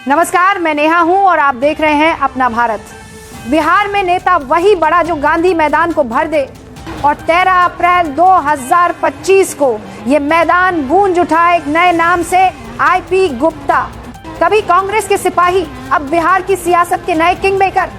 नमस्कार, मैं नेहा हूं और आप देख रहे हैं अपना भारत। बिहार में नेता वही बड़ा जो गांधी मैदान को भर दे और 13 अप्रैल 2025 को ये मैदान गूंज उठा एक नए नाम से आईपी गुप्ता। कभी कांग्रेस के सिपाही, अब बिहार की सियासत के नए किंग मेकर।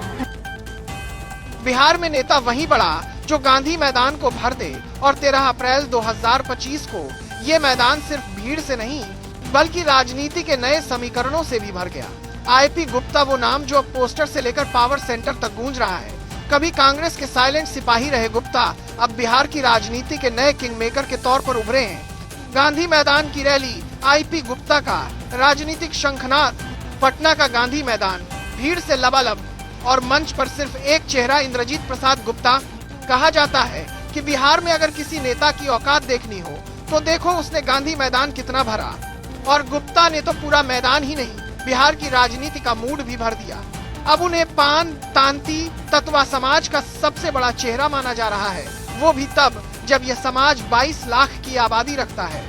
बिहार में नेता वही बड़ा जो गांधी मैदान को भर दे और 13 अप्रैल 2025 को ये मैदान सिर्फ भीड़ से नहीं बल्कि राजनीति के नए समीकरणों से भी भर गया। आईपी गुप्ता वो नाम जो अब पोस्टर से लेकर पावर सेंटर तक गूंज रहा है। कभी कांग्रेस के साइलेंट सिपाही रहे गुप्ता अब बिहार की राजनीति के नए किंग मेकर के तौर पर उभरे हैं। गांधी मैदान की रैली आईपी गुप्ता का राजनीतिक शंखनाद, पटना का गांधी मैदान भीड़ से लबालब और मंच पर सिर्फ एक चेहरा इंद्रजीत प्रसाद गुप्ता। कहा जाता है कि बिहार में अगर किसी नेता की औकात देखनी हो तो देखो उसने गांधी मैदान कितना भरा। और गुप्ता ने तो पूरा मैदान ही नहीं बिहार की राजनीति का मूड भी भर दिया। अब उन्हें पान तांती तत्वा समाज का सबसे बड़ा चेहरा माना जा रहा है, वो भी तब जब यह समाज 22 लाख की आबादी रखता है।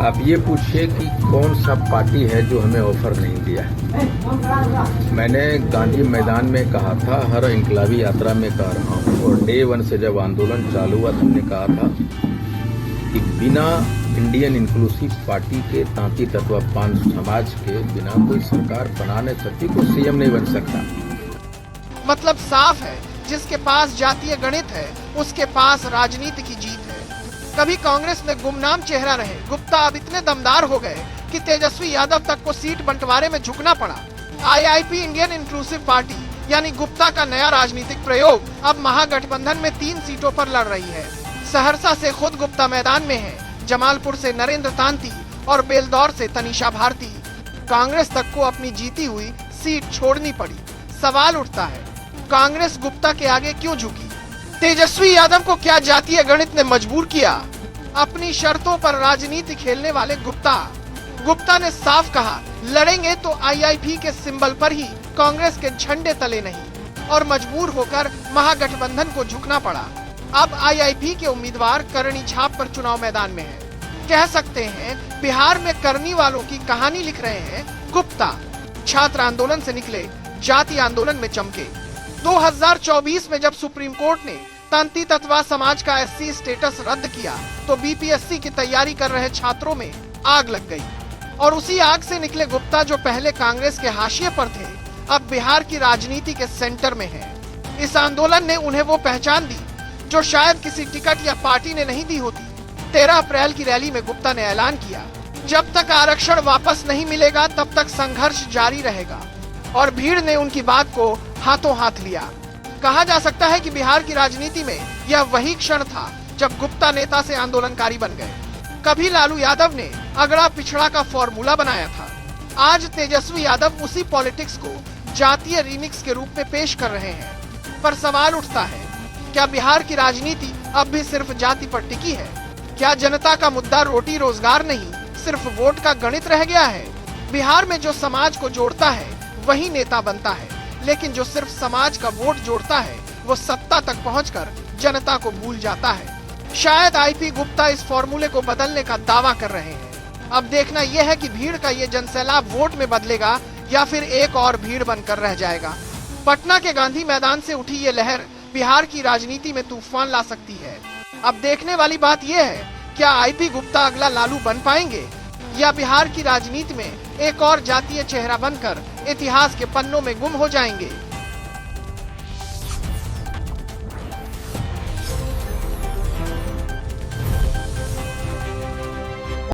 आप ये पूछिए कि कौन सा पार्टी है जो हमें ऑफर नहीं दिया है। मैंने गांधी मैदान में कहा था, हर इंकलाबी यात्रा में कह रहा हूँ और डे 1 से जब आंदोलन चालू हुआ तो हमने कहा था कि बिना इंडियन इंक्लूसिव पार्टी के तांती तत्वा पान समाज के बिना कोई सरकार बना नहीं सकती, कोई सीएम नहीं बन सकता। मतलब साफ है, जिसके पास जातीय गणित है उसके पास राजनीति की जीत है। कभी कांग्रेस में गुमनाम चेहरा रहे गुप्ता अब इतने दमदार हो गए कि तेजस्वी यादव तक को सीट बंटवारे में झुकना पड़ा। आईआईपी इंडियन इंक्लूसिव पार्टी यानी गुप्ता का नया राजनीतिक प्रयोग अब महागठबंधन में 3 सीटों पर लड़ रही है। सहरसा से खुद गुप्ता मैदान में है, जमालपुर से नरेंद्र तांती और बेलदौर से तनीषा भारती। कांग्रेस तक को अपनी जीती हुई सीट छोड़नी पड़ी। सवाल उठता है, कांग्रेस गुप्ता के आगे क्यों झुकी? तेजस्वी यादव को क्या जातीय गणित ने मजबूर किया? अपनी शर्तों पर राजनीति खेलने वाले गुप्ता ने साफ कहा, लड़ेंगे तो आईआईपी के सिंबल पर ही, कांग्रेस के झंडे तले नहीं। और मजबूर होकर महागठबंधन को झुकना पड़ा। अब आईआईपी के उम्मीदवार करनी छाप पर चुनाव मैदान में हैं। कह सकते हैं बिहार में करनी वालों की कहानी लिख रहे हैं गुप्ता। छात्र आंदोलन से निकले, जाति आंदोलन में चमके। 2024 में जब सुप्रीम कोर्ट ने तांती तत्वा समाज का एससी स्टेटस रद्द किया तो बीपीएससी की तैयारी कर रहे छात्रों में आग लग गई। और उसी आग से निकले गुप्ता जो पहले कांग्रेस के हाशिए पर थे अब बिहार की राजनीति के सेंटर में है। इस आंदोलन ने उन्हें वो पहचान दी जो शायद किसी टिकट या पार्टी ने नहीं दी होती। 13 अप्रैल की रैली में गुप्ता ने ऐलान किया, जब तक आरक्षण वापस नहीं मिलेगा तब तक संघर्ष जारी रहेगा। और भीड़ ने उनकी बात को हाथों हाथ लिया। कहा जा सकता है कि बिहार की राजनीति में यह वही क्षण था जब गुप्ता नेता से आंदोलनकारी बन गए। कभी लालू यादव ने अगड़ा पिछड़ा का फॉर्मूला बनाया था, आज तेजस्वी यादव उसी पॉलिटिक्स को जातीय रीमिक्स के रूप में पेश कर रहे हैं। पर सवाल उठता है, क्या बिहार की राजनीति अब भी सिर्फ जाति पर टिकी है? क्या जनता का मुद्दा रोटी रोजगार नहीं, सिर्फ वोट का गणित रह गया है? बिहार में जो समाज को जोड़ता है वही नेता बनता है, लेकिन जो सिर्फ समाज का वोट जोड़ता है वो सत्ता तक पहुंचकर जनता को भूल जाता है। शायद आईपी गुप्ता इस फॉर्मूले को बदलने का दावा कर रहे हैं। अब देखना यह है कि भीड़ का ये जनसैलाब वोट में बदलेगा या फिर एक और भीड़ बनकर रह जाएगा। पटना के गांधी मैदान से उठी ये लहर बिहार की राजनीति में तूफान ला सकती है। अब देखने वाली बात यह है, क्या आईपी गुप्ता अगला लालू बन पाएंगे या बिहार की राजनीति में एक और जातीय चेहरा बनकर इतिहास के पन्नों में गुम हो जाएंगे?